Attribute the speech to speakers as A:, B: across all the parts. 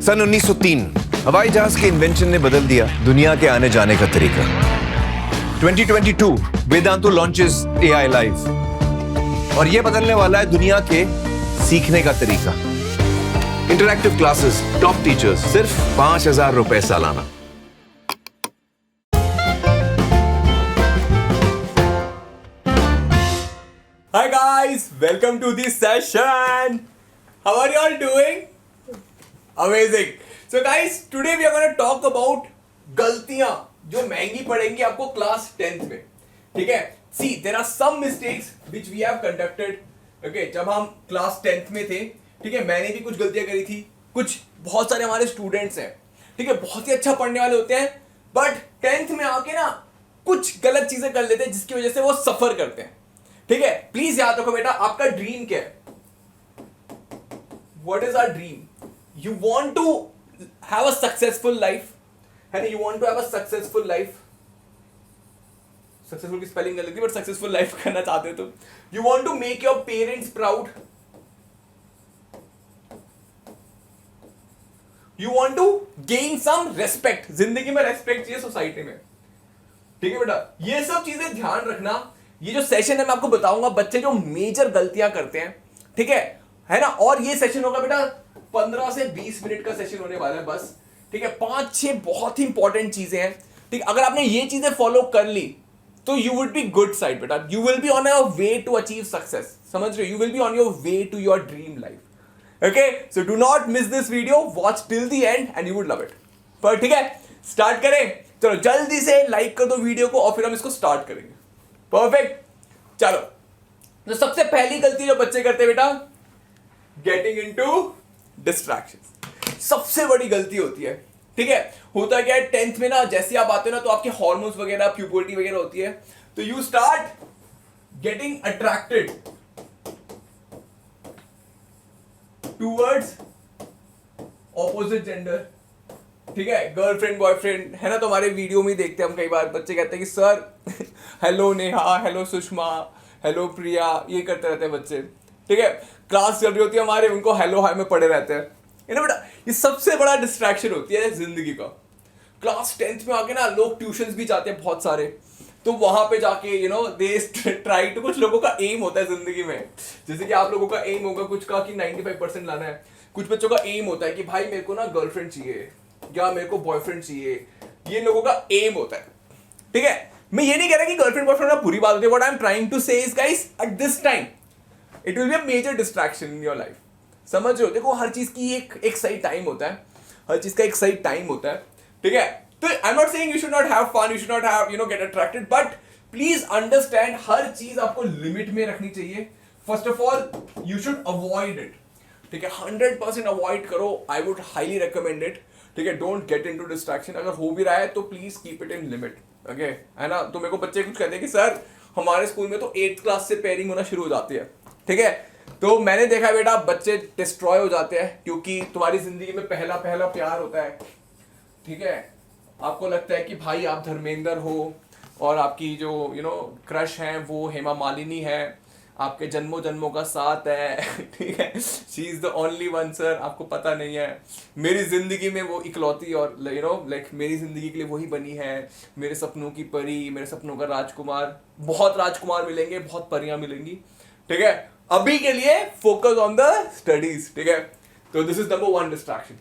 A: सन 1903 हवाई जहाज के इन्वेंशन ने बदल दिया दुनिया के आने जाने का तरीका। 2022 वेदांतु लॉन्चेस AI लाइव और यह बदलने वाला है दुनिया के सीखने का तरीका। इंटरैक्टिव क्लासेस, टॉप टीचर्स, सिर्फ 5,000 रुपए सालाना।
B: Hi guys, welcome to this session. How are you all doing? Amazing. So guys, today we are going to talk about गलतियां जो महंगी पड़ेंगी आपको क्लास 10th में। ठीक है? See, there are some mistakes which we have conducted. Okay, जब हम क्लास 10th में थे, ठीक है, मैंने भी कुछ गलतियां करी थी। कुछ बहुत सारे हमारे स्टूडेंट्स हैं, ठीक है, बहुत ही अच्छा पढ़ने वाले होते हैं, बट 10th में आके ना कुछ गलत चीजें कर लेते हैं जिसकी वजह से वो सफर करते हैं। ठीक है, प्लीज याद रखो बेटा, आपका ड्रीम क्या है? What is our dream? You want to have a successful life, है ना? You want to have a successful life. Successful की स्पेलिंग गलत थी, बट सक्सेसफुल लाइफ करना चाहते हो तो you want to make your parents proud, you want to gain some respect. जिंदगी में रेस्पेक्ट चाहिए सोसाइटी में। ठीक है बेटा, ये सब चीजें ध्यान रखना। ये जो सेशन है मैं आपको बताऊंगा बच्चे जो मेजर गलतियां करते हैं, ठीक है ना? और ये सेशन होगा बेटा 15 से 20 मिनट का सेशन होने वाला है बस। ठीक है, 5-6 बहुत ही इंपॉर्टेंट चीजें हैं। ठीक, अगर आपने ये चीजें फॉलो कर ली तो you will be good side बेटा। You will be on your way to achieve success. समझ रहे हो? You will be on your way to your dream life. Okay, so do not miss this video, watch till the end and you would love it. पर ठीक है, start करें। चलो जल्दी से लाइक कर दो वीडियो को और फिर हम इसको स्टार्ट करेंगे। परफेक्ट, चलो। तो सबसे पहली गलती जो बच्चे करते हैं बेटा, गेटिंग इनटू डिस्ट्रैक्शंस। सबसे बड़ी गलती होती है। ठीक है, होता क्या है 10th में ना, जैसे आप आते हो ना तो आपके हार्मोन्स वगैरह, प्यूबर्टी वगैरह होती है, तो you start getting attracted towards opposite gender. ठीक है, गर्लफ्रेंड बॉयफ्रेंड, है ना? तो हमारे वीडियो में देखते हैं हम, कई बार बच्चे कहते हैं कि sir hello Neha, hello Sushma, hello Priya, ये करते रहते हैं बच्चे। ठीक है, क्लास चल रही होती है हमारे, उनको हेलो हाय में पड़े रहते हैं। है ना बेटा, ये सबसे बड़ा डिस्ट्रैक्शन होती है जिंदगी का। क्लास 10th में आके ना लोग ट्यूशंस भी जाते हैं बहुत सारे, तो वहां पे जाके you know they try to, कुछ लोगों का एम होता है जिंदगी में, जैसे कि आप लोगों का एम होगा कुछ का कि 95% लाना है। कुछ बच्चों का एम होता है कि भाई मेरे को ना गर्लफ्रेंड चाहिए या मेरे को बॉयफ्रेंड चाहिए। ये लोगों का एम होता है। ठीक है, मैं ये नहीं कह रहा कि गर्लफ्रेंड बॉयफ्रेंड ना बुरी बात होती है। What I am trying to say is guys, at this time it will be a major distraction in your life. समझ रहे हो? देखो, हर चीज की एक सही टाइम होता है, हर चीज का एक सही टाइम होता है। ठीक है, तो I am not saying you should not have fun, you should not have you know get attracted, but please understand हर चीज आपको लिमिट में रखनी चाहिए। First of all you should avoid it. ठीक है, 100% अवॉइड करो। I would highly recommend it. ठीक है, डोंट गेट इनटू डिस्ट्रैक्शन। अगर हो भी रहा है तो please keep it in limit. Okay, है ना? तो मेरे को बच्चे कुछ कहते हैं कि सर हमारे स्कूल में तो 8th क्लास से पेयरिंग होना शुरू हो जाती है। ठीक है, तो मैंने देखा है बेटा बच्चे डिस्ट्रॉय हो जाते हैं क्योंकि तुम्हारी जिंदगी में पहला प्यार होता है। ठीक है, आपको लगता है कि भाई आप धर्मेंद्र हो और आपकी जो यू नो क्रश है वो हेमा मालिनी है, आपके जन्मों जन्मों का साथ है। ठीक है, she is the only one sir. आपको पता नहीं है मेरी जिंदगी में वो इकलौती और यू नो लाइक मेरी जिंदगी के लिए वही बनी है, मेरे सपनों की परी, मेरे सपनों का राजकुमार। बहुत राजकुमार मिलेंगे, बहुत परियां मिलेंगी। ठीक है, अभी के लिए फोकस ऑन द स्टडीज। ठीक है, तो this is number 1 distraction.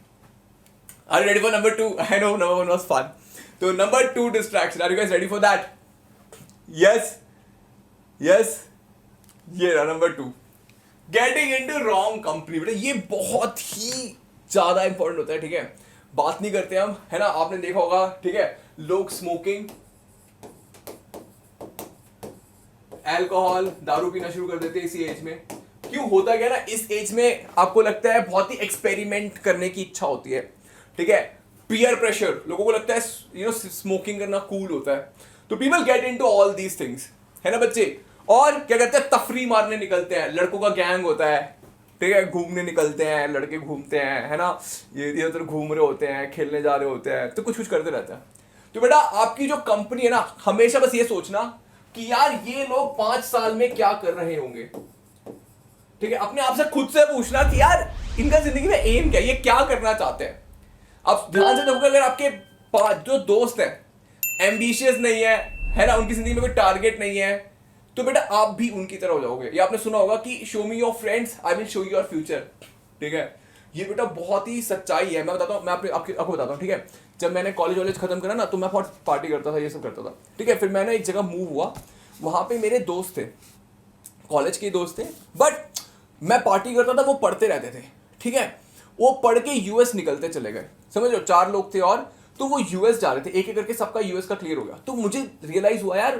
B: Are you ready for number 2? I know number 1 was fun. तो number 2 distraction, are you guys ready for that? Yes yes, ये रहा number 2, getting into wrong company. बेटा ये बहुत ही ज्यादा इंपॉर्टेंट होता है। ठीक है, बात नहीं करते हम, है ना? आपने देखा होगा, ठीक है, लोग स्मोकिंग, अल्कोहल, दारू पीना शुरू कर देते हैं इसी एज में। क्यों होता क्या है ना, इस एज में आपको लगता है बहुत ही एक्सपेरिमेंट करने की इच्छा होती है। ठीक है, पीयर प्रेशर, लोगों को लगता है यू नो स्मोकिंग करना कूल होता है, तो people get into all these things, है ना बच्चे? और क्या करते हैं, तफरी मारने निकलते हैं। लड़कों का गैंग होता है, ठीक है, घूमने निकलते हैं, लड़के घूमते हैं, है ना? ये इधर उधर घूम रहे होते हैं, खेलने जा रहे होते हैं, तो कुछ कुछ करते रहते हैं। तो बेटा आपकी जो कंपनी है ना, हमेशा बस ये सोचना कि यार ये लोग 5 साल में क्या कर रहे होंगे। ठीक है, अपने आप से खुद से पूछना कि यार इनका जिंदगी में एम क्या है, ये क्या करना चाहते हैं। अब ध्यान से देखोगे, अगर आपके पांच जो दोस्त हैं एम्बिशियस नहीं है ना, उनकी जिंदगी में कोई टारगेट नहीं है, तो बेटा आप भी उनकी तरह हो जाओगे। ये आपने सुना होगा कि show me your friends, I will show you your future. ठीक है, ये बेटा बहुत ही सच्चाई है। मैं बताता हूँ, मैं आपको बताता हूँ। ठीक है, जब मैंने कॉलेज खत्म करा ना, तो मैं बहुत पार्टी करता था, ये सब करता था। ठीक है, फिर मैंने एक जगह मूव हुआ, वहां पे मेरे दोस्त थे, कॉलेज के दोस्त थे, बट मैं पार्टी करता था, वो पढ़ते रहते थे। ठीक है, वो पढ़ के यूएस निकलते चले गए, समझ लो 4 लोग थे, और तो वो यूएस जा रहे थे, एक एक करके सबका यूएस का क्लियर हो गया। तो मुझे रियलाइज हुआ यार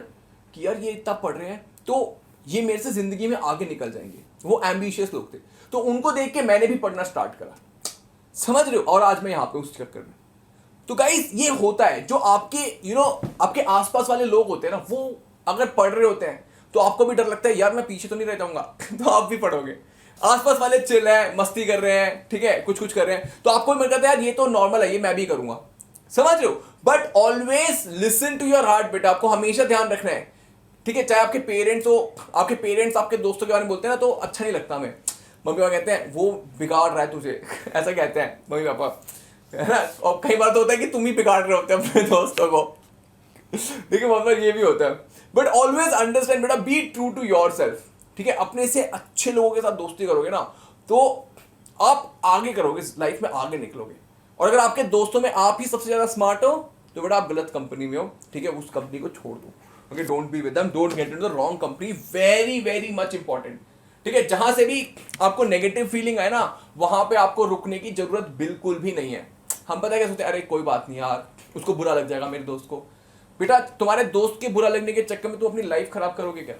B: कि यार ये इतना पढ़ रहे हैं, तो ये मेरे से जिंदगी में आगे निकल जाएंगे। वो एम्बिशियस लोग थे, तो उनको देख के मैंने भी पढ़ना स्टार्ट करा, समझ रहे हो, और आज मैं यहाँ पे उस चक्कर में। तो गाइस ये होता है, जो आपके आपके आसपास वाले लोग होते हैं ना, वो अगर पढ़ रहे होते हैं तो आपको भी डर लगता है यार मैं पीछे तो नहीं रह जाऊंगा तो आप भी पढ़ोगे। आसपास वाले चिल हैं, मस्ती कर रहे हैं, ठीक है, कुछ कुछ कर रहे हैं, तो आपको भी मन करता है यार ये तो नॉर्मल है, ये मैं भी करूंगा, समझ रहे हो। But always listen to your heart बेटा, आपको हमेशा ध्यान रखना है। ठीक है, चाहे आपके पेरेंट्स हो, आपके दोस्तों के बारे में बोलते हैं ना, तो अच्छा नहीं लगता हमें। मम्मी पापा कहते हैं वो बिगाड़ रहा है तुझे ऐसा कहते हैं मम्मी पापा, है ना। और कई बार तो होता है कि तुम ही बिगाड़ रहे होते हैं अपने दोस्तों को, ठीक है, मतलब ये भी होता है। बट ऑलवेज अंडरस्टैंड बेटा, be true to yourself. ठीक है, अपने से अच्छे लोगों के साथ दोस्ती करोगे ना, तो आप आगे करोगे लाइफ में, आगे निकलोगे। और अगर आपके दोस्तों में आप ही सबसे ज्यादा स्मार्ट हो, तो बेटा आप गलत कंपनी में हो। ठीक है, उस कंपनी को छोड़ दो। Okay, don't be with them, don't get into the wrong company, very very much important. ठीक है, जहां से भी आपको नेगेटिव फीलिंग आए ना, वहां पे आपको रुकने की जरूरत बिल्कुल भी नहीं है। हम पता है क्या सोचते हैं, अरे कोई बात नहीं यार, उसको बुरा लग जाएगा मेरे दोस्त को। बेटा तुम्हारे दोस्त के बुरा लगने के चक्कर में तुम अपनी लाइफ खराब करोगे क्या?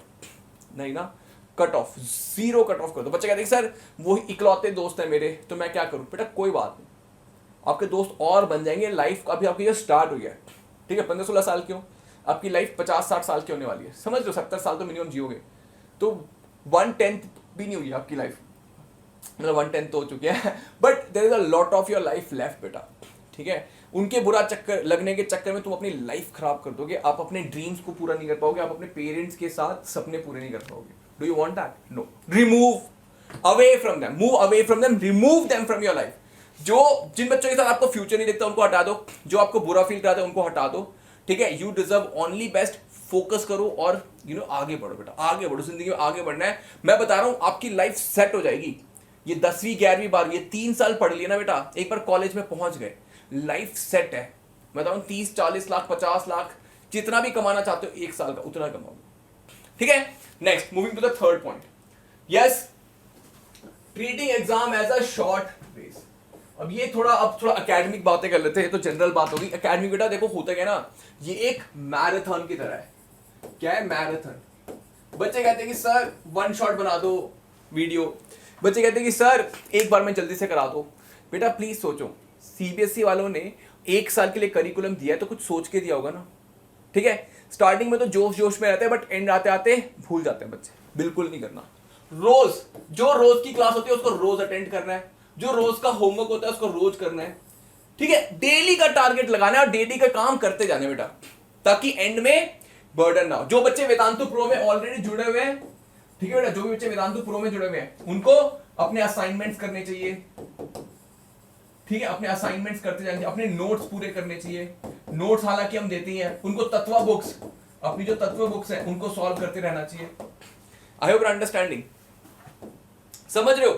B: नहीं ना। Cut off, zero cut off कर दो। बच्चे कहते हैं सर वो इकलौते दोस्त है मेरे, तो मैं क्या करूं? बेटा कोई बात नहीं, आपके दोस्त और बन जाएंगे। लाइफ अभी आपकी ये स्टार्ट हुई है। ठीक है, 15-16 साल क्यों, आपकी लाइफ 50-60 साल की होने वाली है, समझ लो 70 साल तो मिनिमम जियोगे। तो 1/10 भी नहीं हुई आपकी लाइफ, मतलब 1/10 तो हो चुकी है, but there is a lot of your life left बेटा। ठीक है, उनके बुरा चक्कर लगने के चक्कर में तुम अपनी लाइफ खराब कर दोगे, आप अपने ड्रीम्स को पूरा नहीं कर पाओगे, आप अपने पेरेंट्स के साथ सपने पूरे नहीं कर पाओगे। Do you want that? No. Remove away from them, move away from them, remove them from your life. जिन बच्चों के साथ आपको फ्यूचर नहीं दिखता उनको हटा दो, जो आपको बुरा फील कराते हैं उनको हटा दो। ठीक है, you deserve only best. Focus करो और आगे बढ़ो बेटा, आगे बढ़ो, जिंदगी में आगे बढ़ना है। मैं बता रहा हूं आपकी लाइफ सेट हो जाएगी। ये 10वीं 11वीं 12वीं 3 साल पढ़ लिया ना बेटा, एक बार कॉलेज में पहुंच गए, लाइफ सेट है। मैं बताऊं 30-40 लाख 50 लाख जितना भी कमाना चाहते हो 1 साल का उतना कमाओगे। ठीक है, next moving to the third point. Yes, treating exam as a short race. अब थोड़ा एकेडमिक बातें कर लेते हैं, तो जनरल बात होगी। एकेडमिक बेटा देखो होता क्या ना, ये एक मैराथन की तरह है। क्या है? मैराथन। बच्चे कहते हैं कि सर 1 शॉट बना दो वीडियो, बच्चे कहते हैं कि सर एक बार में जल्दी से करा दो। बेटा प्लीज सोचो, सीबीएसई वालों ने 1 साल के लिए करिकुलम दिया है, तो कुछ सोच के दिया होगा ना। ठीक है, स्टार्टिंग में तो जोश जोश में रहते हैं, बट एंड आते आते भूल जाते हैं बच्चे। बिल्कुल नहीं करना। जो रोज की क्लास होती है उसको रोज अटेंड करना है, जो रोज का होमवर्क होता है उसको रोज करना है। ठीक है, डेली का टारगेट लगाना है और डेली का काम करते जाने बेटा, ताकि एंड में बर्डन ना हो। जो बच्चे वेदांतु प्रो में ऑलरेडी जुड़े हुए हैं, ठीक है बेटा, जो भी बच्चे वेदांतु प्रो में जुड़े हुए हैं उनको अपने असाइनमेंट्स करने चाहिए। ठीक है, अपने असाइनमेंट्स करते जाने चाहिए, अपने नोट्स पूरे करने चाहिए। नोट्स हालांकि हम देते ही हैं, उनको तत्व बुक्स, अपनी जो तत्व बुक्स है उनको सॉल्व करते रहना चाहिए। आई होप अंडरस्टैंडिंग, समझ रहे हो?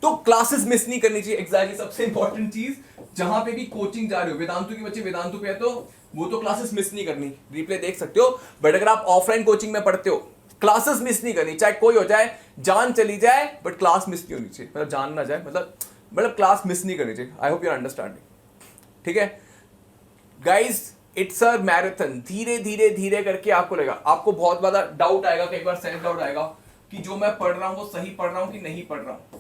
B: तो क्लासेस मिस नहीं करनी चाहिए। एग्जैक्टली सबसे इंपॉर्टेंट चीज, जहां पे भी कोचिंग जा रहे हो, वेदांतु के बच्चे वेदांतु पे है तो वो तो क्लासेस मिस नहीं करनी, रिप्ले देख सकते हो। बट अगर आप ऑफलाइन कोचिंग में पढ़ते हो, क्लासेस मिस नहीं करनी, चाहे कोई हो जाए, जान चली जाए, बट क्लास मिस नहीं होनी चाहिए। मतलब जान ना जाए, मतलब क्लास मिस नहीं करनी चाहिए। I hope you are understanding. ठीक है गाइज, इट्स अ मैराथन। धीरे धीरे धीरे करके आपको लगेगा, आपको बहुत ज्यादा डाउट आएगा, कई बार सेल्फ डाउट आएगा कि जो मैं पढ़ रहा हूं वो सही पढ़ रहा हूं कि नहीं पढ़ रहा हूं।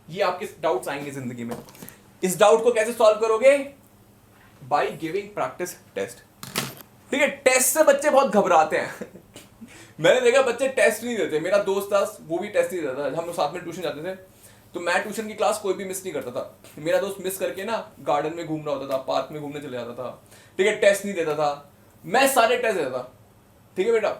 B: ये आपके डाउट्स आएंगे जिंदगी में। इस डाउट को कैसे सॉल्व करोगे? By giving practice test. ठीक है, टेस्ट से बच्चे बहुत घबराते हैं मैंने देखा बच्चे टेस्ट नहीं देते। मेरा दोस्त था वो भी टेस्ट नहीं देता था। हम लोग साथ में ट्यूशन जाते थे, तो मैं ट्यूशन की क्लास कोई भी मिस नहीं करता था। मेरा दोस्त मिस करके ना गार्डन में घूम रहा होता था, पार्क में घूमने चले जाता था। ठीक है, टेस्ट नहीं देता था, मैं सारे टेस्ट देता था। ठीक है बेटा,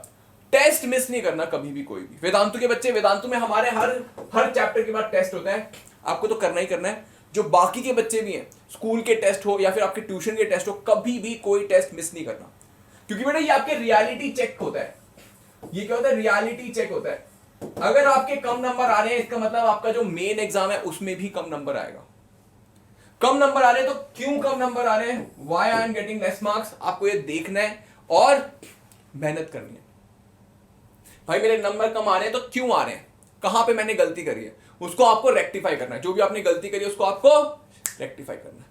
B: टेस्ट मिस नहीं करना कभी भी कोई भी। वेदांतु के बच्चे, वेदांतु में हमारे हर चैप्टर के बाद टेस्ट होता है, आपको तो करना ही करना है। जो बाकी के बच्चे भी हैं, स्कूल के टेस्ट हो या फिर आपके ट्यूशन के टेस्ट हो, कभी भी कोई टेस्ट मिस नहीं करना, क्योंकि बेटा ये आपके रियलिटी चेक होता है। ये क्या होता है? रियलिटी चेक होता है। अगर आपके कम नंबर आ रहे हैं, इसका मतलब आपका जो मेन एग्जाम है उसमें भी कम नंबर आएगा। कम नंबर आ रहे हैं तो क्यों कम नंबर आ रहे हैं, why I am getting less marks, आपको ये देखना है और मेहनत करनी है। भाई मेरे नंबर कम आ रहे हैं तो क्यों आ रहे हैं, कहां पे मैंने गलती करी है, उसको आपको रेक्टिफाई करना है। जो भी आपने गलती करी है उसको आपको रेक्टिफाई करना है।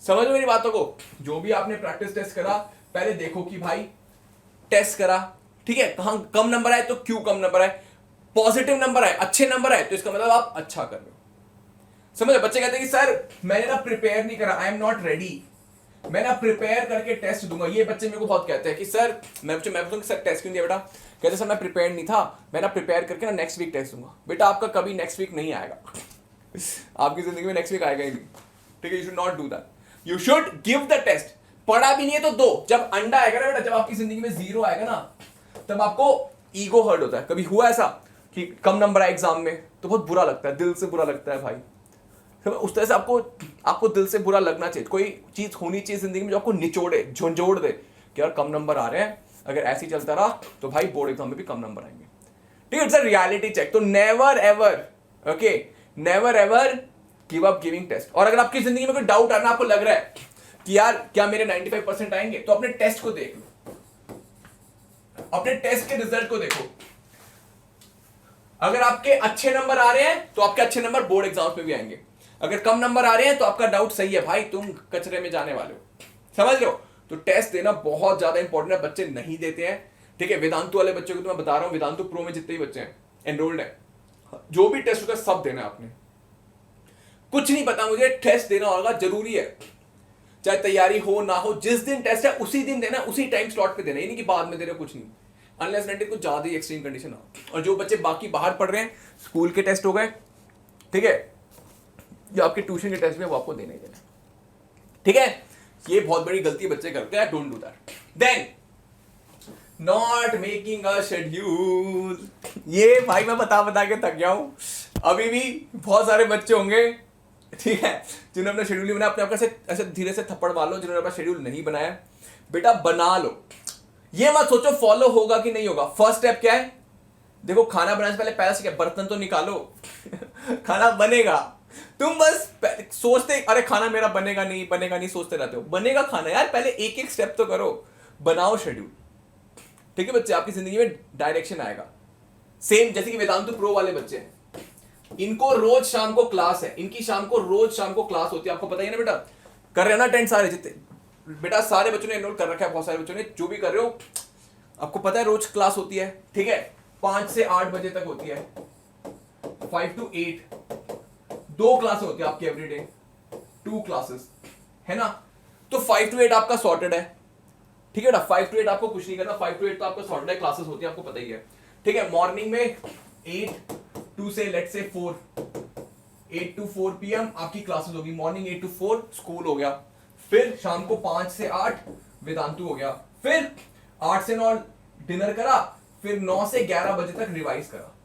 B: समझ मेरी बातों को? जो भी आपने प्रैक्टिस टेस्ट करा, पहले देखो कि भाई टेस्ट करा, ठीक है, कहां कम नंबर आए तो क्यों कम नंबर आए, पॉजिटिव नंबर आए, अच्छे नंबर आए तो इसका मतलब आप अच्छा कर रहे हो। समझ? बच्चे कहते हैं कि सर मैंने ना प्रिपेयर नहीं करा, आई एम नॉट रेडी, मैं ना प्रिपेयर करके टेस्ट दूंगा। ये बच्चे मेरे को बहुत कहते हैं कि सर मैं पूछूं सर टेस्ट क्यों दिया बेटा, कहते सर मैं प्रिपेयर नहीं था, मैं ना प्रिपेयर करके ना नेक्स्ट वीक टेस्ट दूंगा। बेटा आपका कभी नेक्स्ट वीक नहीं आएगा आपकी जिंदगी में नेक्स्ट वीक आएगा ही नहीं, ठीक है। You should not do that, you should give the test. पढ़ा भी नहीं है तो दो, जब अंडा आएगा ना बेटा, जब आपकी जिंदगी में 0 आएगा ना, तब आपको ईगो हर्ट होता है। कभी हुआ ऐसा कि कम नंबर आए एग्जाम में तो बहुत बुरा लगता है, दिल से बुरा लगता है भाई। तो उस तरह से आपको दिल से बुरा लगना चाहिए। कोई चीज होनी चाहिए जिंदगी में जो आपको निचोड़े, झंझोड़ दे कि यार कम नंबर आ रहे हैं, अगर ऐसे ही चलता रहा तो भाई बोर्ड एग्जाम में भी कम नंबर आएंगे, ठीक है। It's a reality check. तो never ever, okay, never ever give up giving test. और अगर आपकी जिंदगी में कोई डाउट आना आपको लग रहा है कि यार क्या मेरे 95% आएंगे, तो अपने टेस्ट को देख लो, अपने टेस्ट के रिजल्ट को देखो। अगर आपके अच्छे नंबर आ रहे हैं तो आपके अच्छे नंबर बोर्ड एग्जाम्स में भी आएंगे। अगर कम नंबर आ रहे हैं तो आपका डाउट सही है भाई, तुम कचरे में जाने वाले हो। समझ रहे हो? तो टेस्ट देना बहुत ज्यादा इंपॉर्टेंट है, बच्चे नहीं देते हैं, ठीक है। वेदांतु वाले बच्चों को तो मैं बता रहा हूं, वेदांतु प्रो में जितने भी बच्चे हैं एनरोल्ड है, जो भी टेस्ट होता है सब देना है आपने। कुछ नहीं पता मुझे, टेस्ट देना होगा, जरूरी है, चाहे तैयारी हो ना हो, जिस दिन टेस्ट है उसी दिन देना, उसी टाइम स्लॉट पे देना, ये नहीं कि बाद में दे रहे कुछ नहीं, अनलेस एंड कुछ ज्यादा ही एक्सट्रीम कंडीशन हो। और जो बच्चे बाकी बाहर पढ़ रहे हैं, स्कूल के टेस्ट हो गए, ठीक है, जो आपके ट्यूशन के टेस्ट में वो आपको देना ही देना, ठीक है। ये बहुत बड़ी गलती बच्चे करते हैं, don't do that. Then not making a schedule, ये भाई मैं बता के थक गया हूं। अभी भी बहुत सारे बच्चे होंगे, ठीक है, जिन्होंने अपना शेड्यूल नहीं बनाया। अपने आप ऐसे धीरे से थप्पड़ मार लो जिन्होंने अपना शेड्यूल नहीं बनाया। बेटा बना लो, ये मत सोचो फॉलो होगा कि नहीं होगा। फर्स्ट स्टेप क्या है? देखो खाना बनाने से पहले से क्या, बर्तन तो निकालो खाना बनेगा। तुम बस सोचते अरे खाना मेरा बनेगा नहीं सोचते रहते हो। बनेगा खाना यार, पहले एक एक स्टेप तो करो, बनाओ शेड्यूल, ठीक है बच्चे। आपकी जिंदगी में डायरेक्शन आएगा। सेम जैसे कि वेदांतु प्रो वाले बच्चे हैं, इनको रोज शाम को क्लास है, इनकी रोज शाम को क्लास होती है, आपको पता ही ना बेटा। कर रहे हैं ना अटेंड सारे जितने बेटा, सारे बच्चों ने एनरोल कर रखा है, बहुत सारे बच्चों ने, जो भी कर रहे हो आपको पता है रोज क्लास होती है, ठीक है। 5 से 8 बजे तक होती है, 5 to 8, 2 क्लास होती है आपकी एवरीडे, 2 क्लासेस है ना। तो 5 to 8 आपका सॉर्टेड है, ठीक है ना। 5 to 8 आपको कुछ नहीं करना, 5 to 8 तो आपका सॉर्टेड है, क्लासेस होती है, आपको पता ही है, ठीक है। मॉर्निंग में 8 to से लेट्स से 4, 8 to 4 PM आपकी क्लासेस होगी। मॉर्निंग 8 to 4 स्कूल हो गया, फिर शाम को 5 से 8 वेदांतु हो गया, फिर 8 से 9 डिनर करा, फिर 9 से 11 बजे तक रिवाइज करा,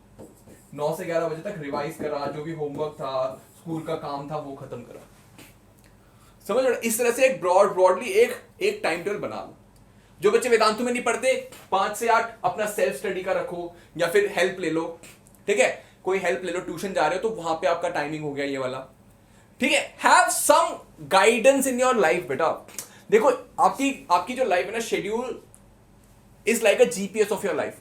B: 9 से 11 बजे तक रिवाइज करा, जो भी होमवर्क था, स्कूल का काम था, वो खत्म करा। समझ रहे? इस तरह से एक ब्रॉडली एक टाइम टेबल बना लो। जो बच्चे वेदांतु में नहीं पढ़ते, 5 से 8 अपना सेल्फ स्टडी का रखो, या फिर हेल्प ले लो, ठीक है। कोई हेल्प ले लो, ट्यूशन जा रहे हो तो वहां पे आपका टाइमिंग हो गया ये वाला, ठीक है। Have some guidance in your life बेटा। देखो आपकी जो लाइफ है ना, schedule is like a GPS of your life.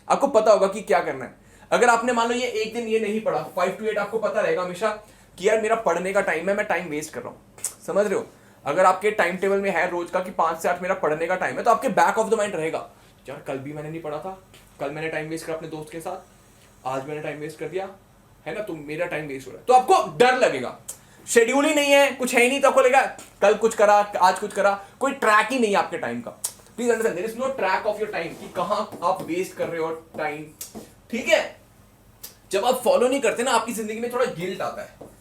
B: आपको पता होगा कि क्या करना है। अगर आपने मान लो ये एक दिन ये नहीं पढ़ा, 5 to 8 आपको पता रहेगा हमेशा कि यार मेरा पढ़ने का टाइम है, मैं टाइम वेस्ट कर रहा हूं। समझ रहे हो? अगर आपके टाइम टेबल में है रोज का कि 5 से 8 मेरा पढ़ने का टाइम है, तो आपके बैक ऑफ द माइंड रहेगा यार कल भी मैंने नहीं पढ़ा था, कल मैंने टाइम वेस्ट करा अपने दोस्त के साथ, आज मैंने टाइम वेस्ट कर दिया है ना, तो मेरा टाइम वेस्ट हो रहा है। तो आपको डर लगेगा, शेड्यूल ही नहीं है, कुछ है ही नहीं, तो आपको लगेगा कल कुछ करा, आज कुछ करा, कोई ट्रैक ही नहीं है आपके टाइम का। Please understand, there is no track of your time कि कहां आप वेस्ट कर रहे हो टाइम, ठीक है। जब आप फॉलो नहीं करते ना, आपकी जिंदगी में थोड़ा गिल्ट आता है।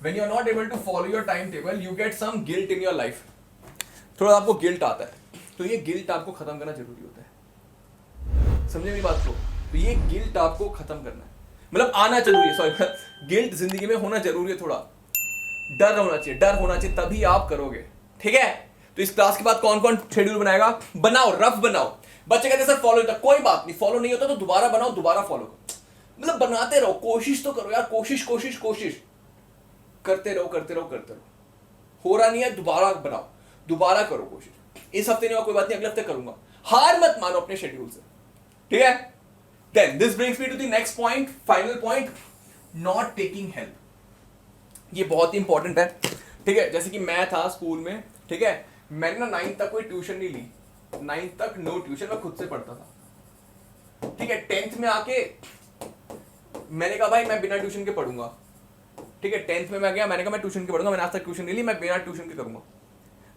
B: When you are not able to follow your timetable, you get some guilt in your life. थोड़ा आपको गिल्ट आता है, तो ये गिल्ट आपको खत्म करना जरूरी होता है। समझे मेरी बात को? तो ये गिल्ट आपको खत्म करना है, मतलब आना जरूरी है। सॉरी, गिल्ट जिंदगी में होना जरूरी है थोड़ा, डर होना चाहिए, डर होना चाहिए, तभी आप करोगे। ठीक है, तो इस क्लास के बाद कौन कौन शेड्यूल बनाएगा? बनाओ, रफ बनाओ। बच्चे कहते हैं सर फॉलो होता, कोई बात नहीं, फॉलो नहीं होता तो दोबारा बनाओ, दोबारा फॉलो करो, मतलब बनाते रहो, कोशिश तो करो यार, कोशिश कोशिश कोशिश करते रहो करते रहो करते रहो। हो रहा नहीं है, दोबारा बनाओ, दोबारा करो कोशिश। इस हफ्ते नहीं हुआ कोई बात नहीं, अगले हफ्ते करूंगा। हार मत मानो अपने शेड्यूल से, ठीक है। Then this brings me to the next point, final point, not taking help. ये बहुत ही इंपॉर्टेंट है, ठीक है। जैसे कि मैं था स्कूल में, ठीक है, मैंने ना 9th तक कोई ट्यूशन नहीं ली, 9th तक नो ट्यूशन, मैं खुद से पढ़ता था, ठीक है। 10th में आके मैंने कहा भाई मैं बिना ट्यूशन के पढ़ूंगा, ठीक है। 10th में मैं गया, मैंने कहा मैं ट्यूशन के पढ़ूंगा, मैंने आज तक ट्यूशन नहीं ली, मैं बिना ट्यूशन के करूंगा,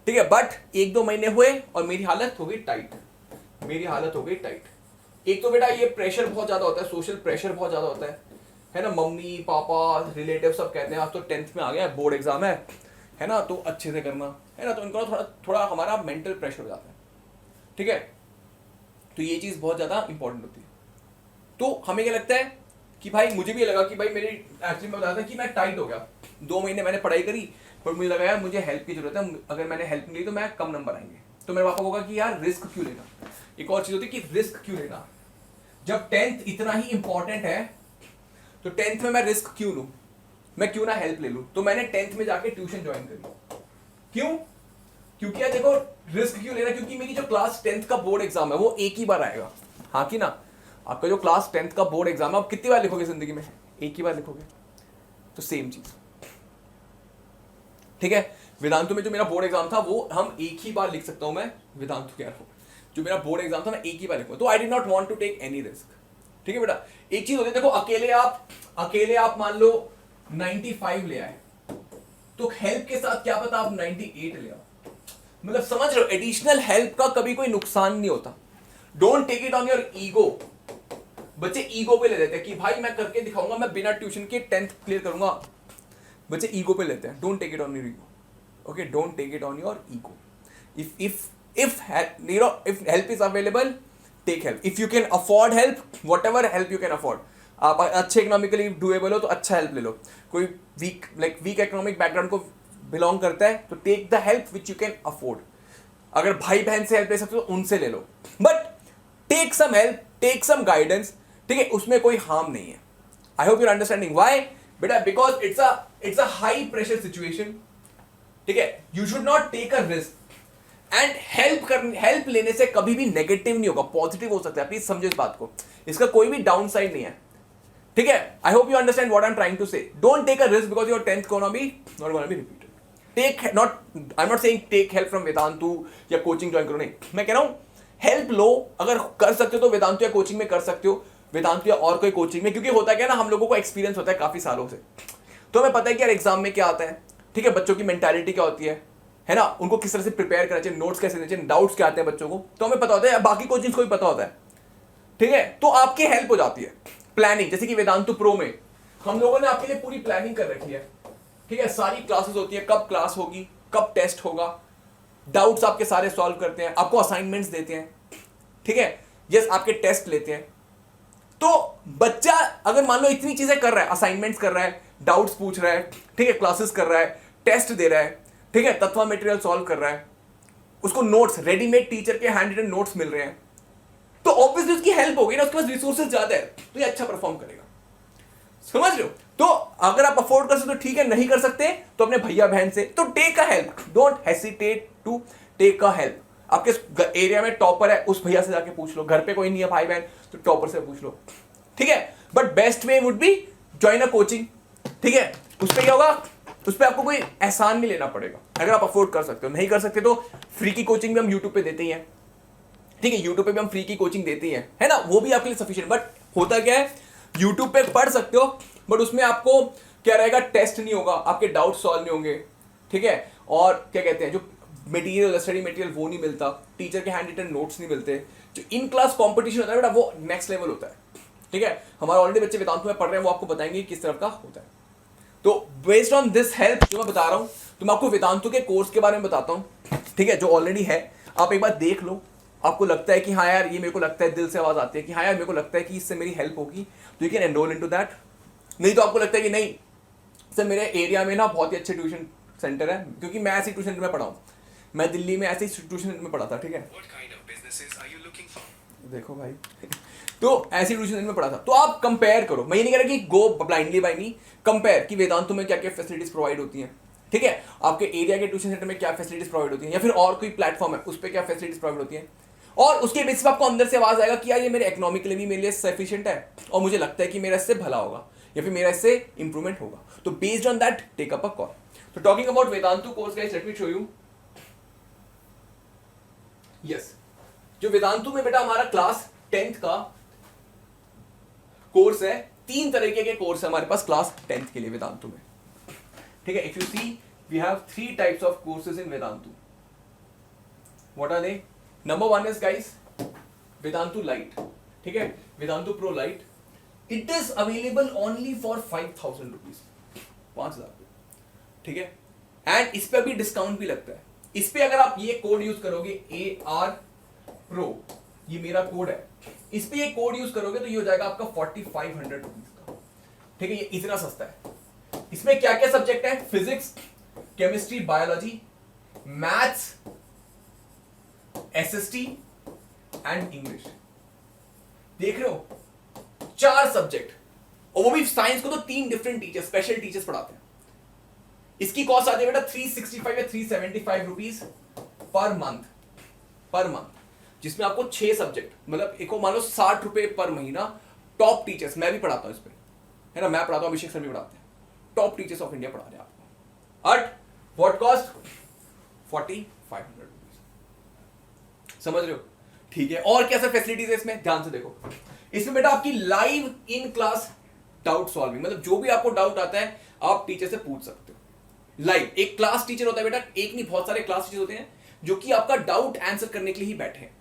B: ठीक है। बट 1-2 महीने हुए और मेरी हालत हो गई टाइट, मेरी हालत हो गई टाइट। एक तो बेटा ये प्रेशर बहुत ज्यादा होता है, सोशल प्रेशर बहुत ज्यादा होता है ना। मम्मी पापा रिलेटिव सब कहते हैं आज तो 10th में आ गया, बोर्ड एग्जाम है ना, तो अच्छे से करना, है ना। तो इनको थोड़ा थोड़ा हमारा मेंटल प्रेशर हो जाता है, ठीक है। तो ये चीज बहुत ज्यादा इंपॉर्टेंट होती है। तो हमें क्या लगता है कि भाई, मुझे भी लगा कि भाई मेरी एक्चुअली मैं बताता कि मैं टाइट हो गया, 2 महीने मैंने पढ़ाई करी, पर मुझे लगा यार मुझे हेल्प की जरूरत है, अगर मैंने हेल्प नहीं ली तो मैं कम नंबर आएंगे। तो मेरे पापा को कहा कि यार रिस्क क्यों लेना। एक और चीज होती है कि रिस्क क्यों लेना, जब 10th इतना ही इंपॉर्टेंट है तो 10th में मैं रिस्क क्यों लूं, मैं क्यों ना हेल्प ले लूं। तो मैंने 10th में जाके ट्यूशन ज्वाइन करी। क्यों? क्योंकि यार देखो, रिस्क क्यों लेना, क्योंकि मेरी जो क्लास 10th का बोर्ड एग्जाम है वो एक ही बार आएगा, हाँ कि ना। आपका जो क्लास 10th का बोर्ड एग्जाम है आप कितनी बार लिखोगे जिंदगी में? एक ही बार लिखोगे। तो सेम चीज, ठीक है। वेदांतु में जो मेरा बोर्ड एग्जाम था वो हम एक ही बार लिख सकता हूं मैं, वेदांतु कह रहा हूं, जो मेरा बोर्ड एग्जाम था मैं एक ही बार लिखूंगा। तो I did not want to take any risk, ठीक है बेटा। एक चीज होती है, देखो अकेले आप मान लो 95 ले आए, तो हेल्प के साथ क्या पता आप 98 ले आओ, मतलब समझ रहे हो, एडिशनल हेल्प का कभी कोई नुकसान नहीं होता। Don't take it on your ego. बच्चे ईगो पे ले लेते हैं कि भाई मैं करके दिखाऊंगा, मैं बिना ट्यूशन के 10th क्लियर करूंगा। बच्चे ईगो पे लेते हैं। Don't take it on your ego, okay, don't take it on your ego. if help is available, take help. If you can afford help, whatever help you can afford, आप अच्छे economically doable हो तो अच्छा help ले लो। कोई weak economic background को belong करता है तो take the help which you can afford. अगर भाई बहन से हेल्प ले सकते हो उनसे ले लो, but take some help, take some guidance, ठीक है, उसमें कोई हार्म नहीं है। I hope you're understanding why बेटा, because it's a high pressure situation, ठीक है। You should not take a risk. And help लेने से कभी भी नेगेटिव नहीं होगा, पॉजिटिव हो सकता है। प्लीज समझो इस बात को, इसका कोई भी डाउन साइड नहीं है, ठीक है। I hope you understand what I am trying to say. Don't take a risk because your 10th gonna be not gonna be repeated. I am not saying take help from Vedantu या coaching join करो, नहीं। मैं कह रहा हूं help लो, अगर कर सकते हो तो वेदांतु या कोचिंग में कर सकते हो, वेदांतु या और कोई कोचिंग में। क्योंकि होता क्या है ना, हम लोगों को एक्सपीरियंस होता है काफी सालों से, तो हमें पता है कि यार एग्जाम में क्या आता है, ठीक है, बच्चों की मेंटालिटी क्या होती है ना, उनको किस तरह से प्रिपेयर करना चाहिए, नोट्स कैसे देने चाहिए, डाउट्स क्या आते हैं बच्चों को, तो हमें पता होता है, बाकी कोचिंग्स को भी पता होता है, ठीक है। तो आपकी हेल्प हो जाती है प्लानिंग। जैसे कि वेदांतु प्रो में हम लोगों ने आपके लिए पूरी प्लानिंग कर रखी है, ठीक है। सारी क्लासेस होती है, कब क्लास होगी, कब टेस्ट होगा, डाउट्स आपके सारे सॉल्व करते हैं, आपको असाइनमेंट्स देते हैं, ठीक है, यस आपके टेस्ट लेते हैं। तो बच्चा अगर मान लो इतनी चीजें कर रहा है, असाइनमेंट्स कर रहा है, डाउट्स पूछ रहा है, ठीक है, क्लासेस कर रहा है, टेस्ट दे रहा है, ठीक है, तत्व मटेरियल सॉल्व कर रहा है, उसको नोट्स रेडीमेड टीचर के हैंड रिटन नोट्स मिल रहे हैं, तो ऑब्वियसली उसकी हेल्प होगी ना, उसके पास रिसोर्सेज ज्यादा है, तो ये अच्छा परफॉर्म करेगा। समझ रहे हो? तो अगर आप अफोर्ड कर सकते हो ठीक है, नहीं कर सकते तो अपने भैया बहन से तो take a help. Don't hesitate to take a help. आपके एरिया में टॉपर है, उस भैया से जाके पूछ लो। घर पे कोई नहीं है भाई बहन तो टॉपर से पूछ लो, ठीक है। But best way would be join a coaching, ठीक है। उस पर क्या होगा, उस पर आपको कोई एहसान नहीं लेना पड़ेगा, अगर आप अफोर्ड कर सकते हो। नहीं कर सकते तो फ्री की कोचिंग भी हम यूट्यूब पे देते ही हैं, ठीक है, यूट्यूब पे भी हम फ्री की कोचिंग देते ही हैं, है ना, वो भी आपके लिए सफिशिएंट। बट होता क्या है, यूट्यूब पे पढ़ सकते हो बट उसमें आपको क्या रहेगा, टेस्ट नहीं होगा, आपके डाउट सॉल्व नहीं होंगे, ठीक है। और क्या कहते हैं, जो मटेरियल स्टडी मटेरियल वो नहीं मिलता, टीचर के हैंड रिटन नोट्स नहीं मिलते, जो इन क्लास कंपटीशन होता है बेटा वो नेक्स्ट लेवल होता है, ठीक है। हमारे ऑलरेडी बच्चे वेदांतु में पढ़ रहे हैं, वो आपको बताएंगे किस तरह का होता है। तो बेस्ड ऑन दिस हेल्प जो मैं बता रहा हूं, तो मैं आपको वेदांतु के कोर्स के बारे में बताता हूं, ठीक है, जो ऑलरेडी है। आप एक बार देख लो, आपको लगता है कि हाँ यार ये मेरे को लगता है, दिल से आवाज आती है कि हाँ यार मेरे को लगता है कि इससे मेरी हेल्प होगी, तो you can enrol into that. नहीं तो आपको लगता है कि नहीं सर मेरे एरिया में ना बहुत ही अच्छे ट्यूशन सेंटर है, क्योंकि मैं ऐसे ट्यूशन सेंटर में पढ़ा हूँ, मैं दिल्ली में ऐसे ट्यूशन सेंटर में पढ़ा था, ठीक है। देखो भाई तो ऐसी ट्यूशन सेंटर में पढ़ा था। तो आप कंपेयर करो, मैं ये नहीं कह रहा कि गो ब्लाइंडली बाय मी, कंपेयर कि वेदांतु में क्या क्या फैसिलिटीज प्रोवाइड होती हैं, ठीक है, आपके एरिया के ट्यूशन सेंटर में क्या फैसिलिटीज प्रोवाइड होती हैं, या फिर और कोई प्लेटफॉर्म है उस पर क्या फैसिलिटीज प्रोवाइड होती हैं, और उसके बेसिस पे आपको अंदर से आवाज आएगा कि यार ये मेरे इकोनॉमिकली भी मेरे लिए सफिशिएंट है और मुझे लगता है कि मेरा इससे भला होगा या फिर मेरा इससे इंप्रूवमेंट होगा। तो based on that take up a call. तो talking about Vedantu course guys, let me show you. Yes, जो वेदांतु में बेटा हमारा क्लास 10th का कोर्स है, 3 तरीके के कोर्स है हमारे पास क्लास 10th के लिए वेदांतु में, ठीक है। If you see we have 3 types of courses in Vedantu. What are they? Number 1 is guys Vedantu lite, ठीक है, Vedantu pro lite. It is available only for 5000 rupees, 5000, ठीक है। एंड इस पे अभी डिस्काउंट भी लगता है। इस पे अगर आप ये कोड यूज करोगे AR Pro, ये मेरा कोड है, इस पे ये कोड यूज करोगे तो ये हो जाएगा आपका 4500 रुपीज का, ठीक है। ये इतना सस्ता है। इसमें क्या क्या सब्जेक्ट है? Physics, chemistry, biology, maths, SST and English. देख रहे हो, 4 सब्जेक्ट, और वो भी साइंस को तो 3 डिफरेंट टीचर्स, स्पेशल टीचर्स पढ़ाते हैं। इसकी कॉस्ट आती है बेटा 365 या 375 रुपीज पर मंथ, जिसमें आपको 6 सब्जेक्ट, मतलब एक को मान लो 60 रुपए पर महीना। टॉप टीचर्स, मैं भी पढ़ाता हूं इस पे, है ना, मैं पढ़ाता हूं, अभिषेक सर भी पढ़ाते हैं, टॉप टीचर्स ऑफ इंडिया पढ़ा रहे हैं आपको। At what cost? 4500 रुपीज, समझ रहे हो, ठीक है। और क्या सब फैसिलिटीज है इसमें, ध्यान से देखो। इसमें बेटा आपकी live in class doubt solving, मतलब जो भी आपको डाउट आता है आप टीचर से पूछ सकते हो लाइव। एक क्लास टीचर होता है बेटा, एक नहीं बहुत सारे क्लास टीचर होते हैं जो कि आपका डाउट आंसर करने के लिए ही बैठे हैं।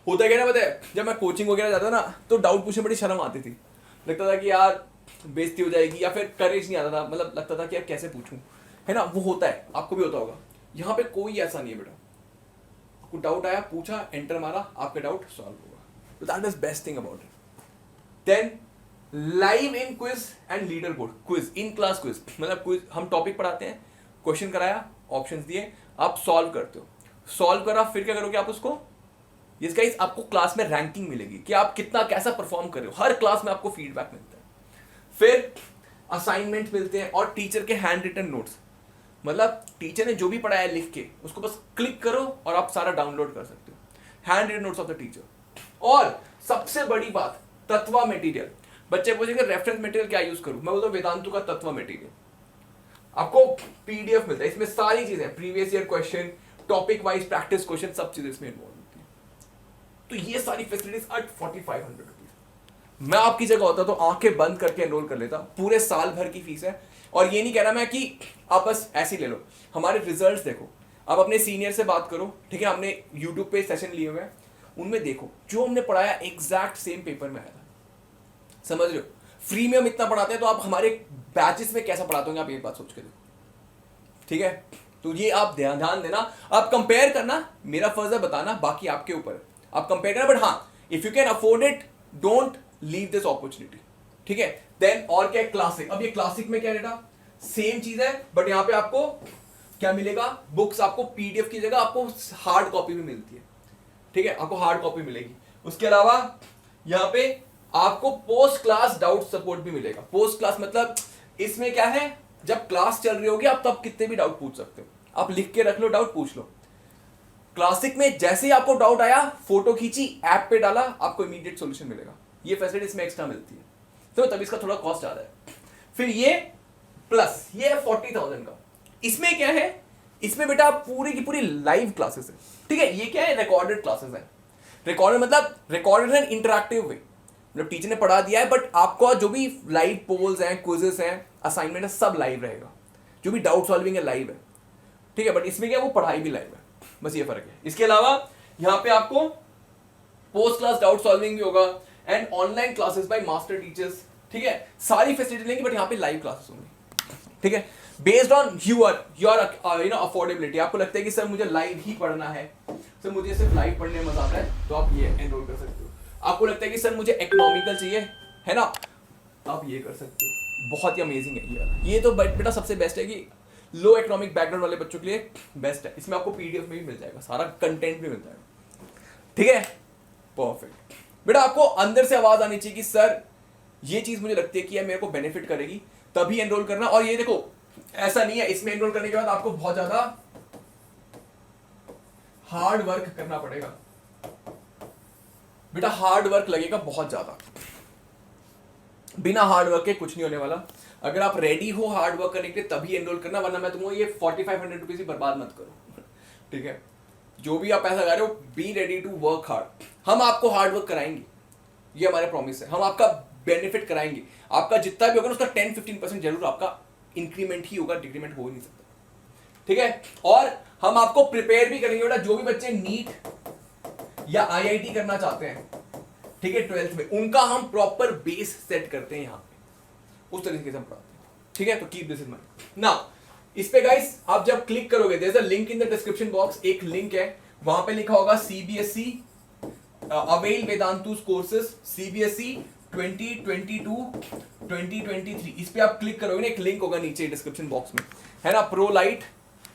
B: होता है क्या ना, पता है, जब मैं कोचिंग वगैरह जाता ना तो डाउट पूछने बड़ी शर्म आती थी, लगता था कि यार बेइज्जती हो जाएगी, या फिर करेज नहीं आता था, मतलब लगता था कि यार कैसे पूछूं, है ना। वो होता है, आपको भी होता होगा। यहाँ पे कोई ऐसा नहीं है बेटा, आपको डाउट आया, पूछा, एंटर मारा, आपका डाउट सॉल्व होगा। तो that is best thing about it. Then live in quiz and leader board. Quiz, in class quiz, मतलब क्विज, हम टॉपिक पढ़ाते हैं, क्वेश्चन कराया, ऑप्शंस दिए, आप सॉल्व करते हो, सॉल्व करा, फिर क्या करोगे आप उसको, इस गाइस आपको क्लास में रैंकिंग मिलेगी कि आप कितना कैसा परफॉर्म कर रहे हो। हर क्लास में आपको फीडबैक मिलता है, फिर असाइनमेंट मिलते हैं और टीचर के हैंड रिटन नोट्स, मतलब टीचर ने जो भी पढ़ाया लिख के उसको बस क्लिक करो और आप सारा डाउनलोड कर सकते हो, handwritten notes of the teacher. और सबसे बड़ी बात, तत्वा मटेरियल। बच्चे पूछेंगे रेफरेंस मटेरियल क्या यूज करूं, मैं बोलता हूं वेदांतु का तत्वा मटेरियल। आपको PDF मिलता है, इसमें सारी चीजें, previous year question, topic wise practice question, सब चीजें इसमें इन्वॉल्व होती है। तो ये सारी फैसिलिटीज एट 4500 रुपीज। मैं आपकी जगह होता तो आंखें बंद करके एनरोल कर लेता, पूरे साल भर की फीस है। और ये नहीं कह रहा मैं कि आप बस ऐसे ही ले लो, हमारे रिजल्ट्स देखो, आप अपने सीनियर से बात करो, ठीक है, हमने यूट्यूब पे सेशन लिए हुए हैं, उनमें देखो जो हमने पढ़ाया एग्जैक्ट सेम पेपर में आया था, समझ रहे हो। फ्री में हम इतना पढ़ाते हैं, तो आप हमारे बैचेस में कैसा पढ़ाते होंगे, आप एक बात सोच के देखो, ठीक है। तो ये आप ध्यान देना, आप कंपेयर करना, मेरा फर्ज है बताना, बाकी आपके ऊपर है, आप कंपेयर करना। बट हाँ, if you can afford it, don't leave this opportunity, ठीक है। देन और क्या है, क्लासिक। अब ये क्लासिक में क्या बेटा, सेम चीज है, बट यहाँ पे आपको क्या मिलेगा, बुक्स आपको PDF की जगह आपको हार्ड कॉपी भी मिलती है, ठीक है, आपको हार्ड कॉपी मिलेगी। उसके अलावा यहाँ पे आपको पोस्ट क्लास डाउट सपोर्ट भी मिलेगा। पोस्ट क्लास मतलब इसमें क्या है, जब क्लास चल रही होगी आप तब कितने भी डाउट पूछ सकते हो, आप लिख के रख लो, डाउट पूछ लो। क्लासिक में जैसे ही आपको डाउट आया, फोटो खींची, ऐप पे डाला, आपको इमीडिएट सॉल्यूशन मिलेगा। ये फैसिलिटी इसमें एक्स्ट्रा मिलती है, तो तब इसका थोड़ा कॉस्ट ज्यादा है। फिर ये प्लस, ये है 40,000 का। इसमें क्या है, इसमें बेटा पूरी की पूरी लाइव क्लासेस है, ठीक है। ये क्या है, रिकॉर्डेड क्लासेस है। रिकॉर्डेड मतलब रिकॉर्डेड एंड इंटरैक्टिव वे, मतलब टीचर ने पढ़ा दिया है, बट आपका जो भी लाइव पोल्स हैं, क्विजेस हैं, असाइनमेंट है, सब लाइव रहेगा। जो भी डाउट सॉल्विंग है लाइव है, ठीक है। बट इसमें क्या, वो पढ़ाई भी लाइव है, बस ये फर्क है। इसके अलावा यहाँ पे आपको पोस्ट क्लास डाउट सॉल्विंग भी होगा and online classes by master teachers, ठीक है। सारी फैसिलिटी लेंगे, बट यहाँ पे लाइव क्लासेस होंगी, ठीक है। बेस्ड ऑन योर अफोर्डेबिलिटी, आपको लगता है कि सर मुझे लाइव ही पढ़ना है, सर मुझे सिर्फ लाइव पढ़ने में मजा आता है, तो आप ये एनरोल कर सकते हो। आपको लगता है कि सर मुझे इकोनॉमिकल चाहिए, है ना, आप ये कर सकते हो। बहुत ही अमेजिंग है ये वाला। ये तो बेटा सबसे बेस्ट है कि लो इकोनॉमिक बैकग्राउंड वाले बच्चों के लिए बेस्ट है। इसमें आपको पीडीएफ में भी मिल जाएगा, सारा कंटेंट भी मिल जाएगा, ठीक है। परफेक्ट बेटा, आपको अंदर से आवाज आनी चाहिए कि सर ये चीज मुझे लगती है कि यार मेरे को बेनिफिट करेगी, तभी एनरोल करना। और ये देखो ऐसा नहीं है इसमें एनरोल करने के बाद आपको बहुत ज्यादा हार्ड वर्क करना पड़ेगा बेटा, हार्ड वर्क लगेगा बहुत ज्यादा। बिना हार्ड वर्क के कुछ नहीं होने वाला। अगर आप रेडी हो हार्ड वर्क करने के लिए तभी एनरोल करना, वरना मैं तुमको ये 4500 रुपीज ही बर्बाद मत करो, ठीक है। जो भी आप पैसा लगा रहे हो, be ready to work hard. हम आपको हार्ड वर्क कराएंगे, ये हमारे प्रॉमिस है। हम आपका बेनिफिट कराएंगे, आपका जितना भी होगा ना उसका 10-15% जरूर आपका इंक्रीमेंट ही होगा, डिक्रीमेंट हो ही नहीं सकता, ठीक है। और हम आपको प्रिपेयर भी करेंगे बेटा, जो भी बच्चे नीट या आईआईटी करना चाहते हैं, ठीक है, 12th में, उनका हम प्रॉपर बेस सेट करते हैं यहाँ पे, उस तरीके से हम पढ़ाते हैं, ठीक है। तो keep this in mind now. इस पे गाइस आप जब क्लिक करोगे, there is a link in the description box, एक लिंक है, वहां पे लिखा होगा CBSE avail Vedantu's courses CBSE 2022-2023। इस पे आप क्लिक करोगे ना, एक लिंक होगा नीचे डिस्क्रिप्शन बॉक्स में, है ना, प्रो लाइट,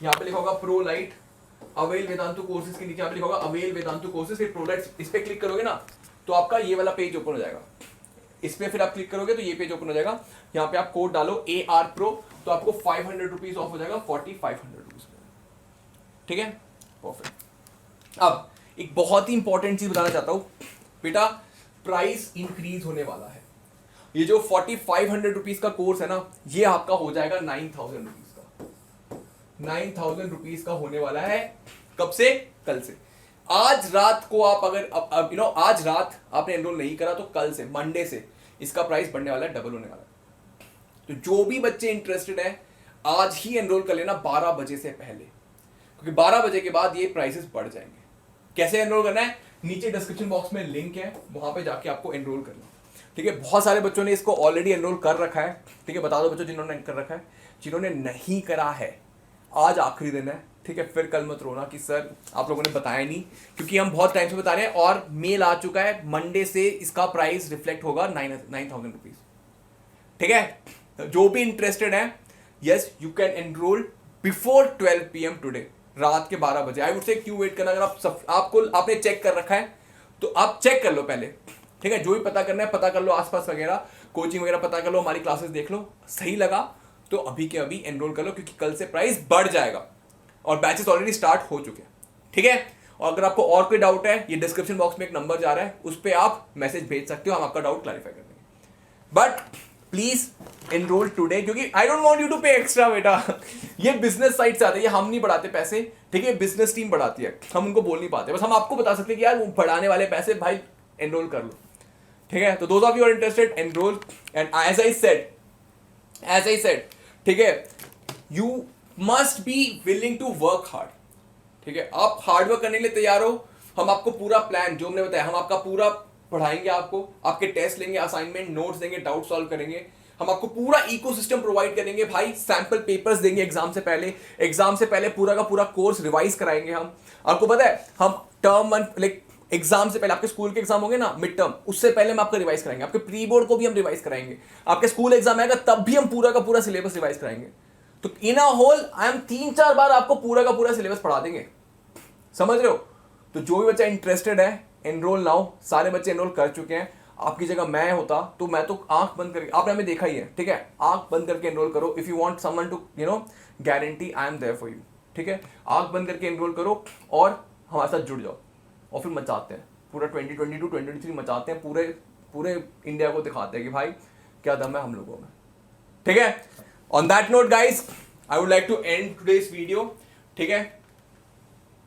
B: यहाँ पे लिखा होगा pro light avail Vedantu courses के नीचे यहाँ पे लिखा होगा अवेल वेदांतु कोर्सेज, फिर प्रो लाइट, इस पे क्लिक करोगे ना तो आपका ये वाला पेज ओपन हो जाएगा। इस पे फिर आप क्लिक करोगे तो ये पेज ओपन हो जाएगा। यहाँ पे आप कोड डालो AR Pro, तो आपको 500 रुपीज ऑफ हो जाएगा, 4500 रुपीज, ठीक है। परफेक्ट। अब एक बहुत ही इंपॉर्टेंट चीज बताना चाहता हूं बेटा, प्राइस इंक्रीज होने वाला है। ये जो 4500 रुपीज का कोर्स है ना, ये आपका हो जाएगा 9000 रुपीज का, 9000 रुपीज का होने वाला है। कब से? कल से। आज रात को आप अगर आज रात आपने एनरोल नहीं करा तो कल से, मंडे से इसका प्राइस बढ़ने वाला है, डबल होने वाला है। तो जो भी बच्चे इंटरेस्टेड है आज ही एनरोल कर लेना 12 बजे से पहले, क्योंकि 12 बजे के बाद ये प्राइसेस बढ़ जाएंगे। कैसे एनरोल करना है? नीचे डिस्क्रिप्शन बॉक्स में लिंक है, वहां पे जाके आपको एनरोल करना, ठीक है। बहुत सारे बच्चों ने इसको ऑलरेडी एनरोल कर रखा है, ठीक है। बता दो बच्चों जिन्होंने कर रखा है, जिन्होंने नहीं करा है आज आखिरी दिन है, ठीक है। फिर कल मत रोना कि सर आप लोगों ने बताया नहीं, क्योंकि हम बहुत टाइम से बता रहे हैं और मेल आ चुका है, मंडे से इसका प्राइस रिफ्लेक्ट होगा 9000 रुपीज, ठीक है। तो जो भी इंटरेस्टेड है, yes you can enrol before 12 PM today, रात के 12 बजे। आई वुड से क्यों वेट करना? अगर आपने चेक कर रखा है तो आप चेक कर लो पहले, ठीक है। जो भी पता करना है पता कर लो, आसपास वगैरह कोचिंग वगैरह पता कर लो, हमारी क्लासेस देख लो, सही लगा तो अभी के अभी एनरोल कर लो, क्योंकि कल से प्राइस बढ़ जाएगा और बैचेस ऑलरेडी स्टार्ट हो चुके हैं, ठीक है। और अगर आपको और कोई डाउट है, ये डिस्क्रिप्शन बॉक्स में एक नंबर जा रहा है, उस पर आप मैसेज भेज सकते हो, हम आपका डाउट क्लैरिफाई कर देंगे। बट प्लीज एनरोल टुडे, क्योंकि I don't want you to pay extra बेटा। ये बिजनेस साइड से आते हैं, ये हम नहीं बढ़ाते पैसे, ठीक है, बिजनेस टीम बढ़ाती है, हम उनको बोल नहीं पाते। बस हम आपको बता सकते हैं कि यार वो बढ़ाने वाले पैसे भाई एनरोल कर लो, ठीक है। तो those of you are interested enroll, and as I said, ठीक है, you must be willing to work hard, ठीक है। आप हार्ड वर्क करने के लिए तैयार हो, हम आपको पूरा प्लान जो हमने बताया, हम आपका पूरा पढ़ाएंगे, आपको आपके टेस्ट लेंगे, असाइनमेंट नोट्स देंगे, डाउट सॉल्व करेंगे, हम आपको पूरा इकोसिस्टम प्रोवाइड करेंगे भाई, सैंपल पेपर्स देंगे एग्जाम से पहले पूरा का पूरा कोर्स रिवाइज कराएंगे हम। आपको पता है हम टर्म 1 लाइक एग्जाम से पहले, आपके स्कूल के एग्जाम होंगे ना मिड टर्म, उससे पहले हम आपका रिवाइज कराएंगे, आपके प्री बोर्ड को भी हम रिवाइज कराएंगे, आपके स्कूल एग्जाम आएगा तब भी हम पूरा का पूरा सिलेबस रिवाइज कराएंगे। तो इन अ होल आई एम 3-4 बार आपको पूरा का पूरा सिलेबस पढ़ा देंगे, समझ रहे हो। तो जो भी बच्चा इंटरेस्टेड है एनरोल नाउ, सारे बच्चे एनरोल कर चुके हैं। आपकी जगह मैं होता तो मैं तो आंख बंद करके, आपने हमें देखा ही है, ठीक है, आंख बंद करके एनरोल करो। If you want someone to guarantee, I am there for you, ठीक है। आंख बंद करके एनरोल करो और हमारे साथ जुड़ जाओ, और फिर मचाते हैं पूरा 2022-2023 मचाते हैं, पूरे इंडिया को दिखाते हैं कि भाई क्या दम है हम लोगों में, ठीक है। On that note guys, I would like to end today's video, ठीक है।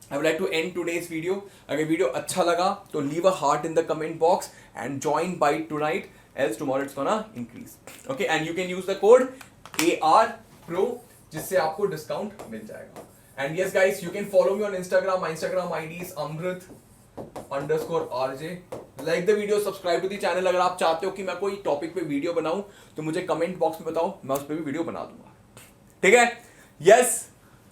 B: I would like to end today's video. अगर वीडियो अच्छा लगा तो leave a heart in the comment box and join by tonight, else tomorrow it's gonna increase. Okay, and you can use the code AR Pro जिससे आपको discount मिल जाएगा. And yes guys, you can follow me on Instagram. My Instagram ID is Amrit_RJ. Like the video, subscribe to the channel. अगर आप चाहते हो कि मैं कोई टॉपिक पे वीडियो बनाऊं तो मुझे कमेंट बॉक्स में बताओ, मैं उस पर भी वीडियो बना दूंगा, ठीक है। Yes,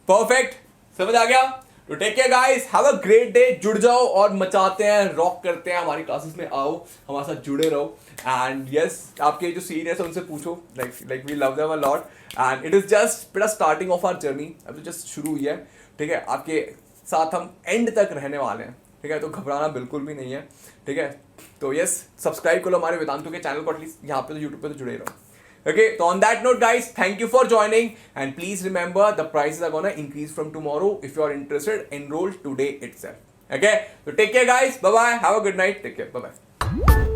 B: perfect, समझ आ गया। तो take care guys, have a great day. जुड़ जाओ और मचाते हैं, रॉक करते हैं। हमारी क्लासेस में आओ, हमारे साथ जुड़े रहो। एंड यस, आपके जो सीनियर्स हैं उनसे पूछो, like we love them a lot. And it is just बेटा स्टार्टिंग ऑफ आवर जर्नी, अभी तो जस्ट शुरू हुई है। ठीक है, आपके साथ हम एंड तक रहने वाले हैं। ठीक है, तो घबराना बिल्कुल भी नहीं है। ठीक है, तो यस, सब्सक्राइब करो हमारे वेदांतु के चैनल को, एटलीस्ट यहाँ पे तो यूट्यूब पे तो जुड़े रहो। Okay, so on that note, guys, thank you for joining, and please remember the prices are gonna increase from tomorrow. If you are interested, enroll today itself. Okay, so take care, guys. Bye bye. Have a good night. Take care. Bye bye.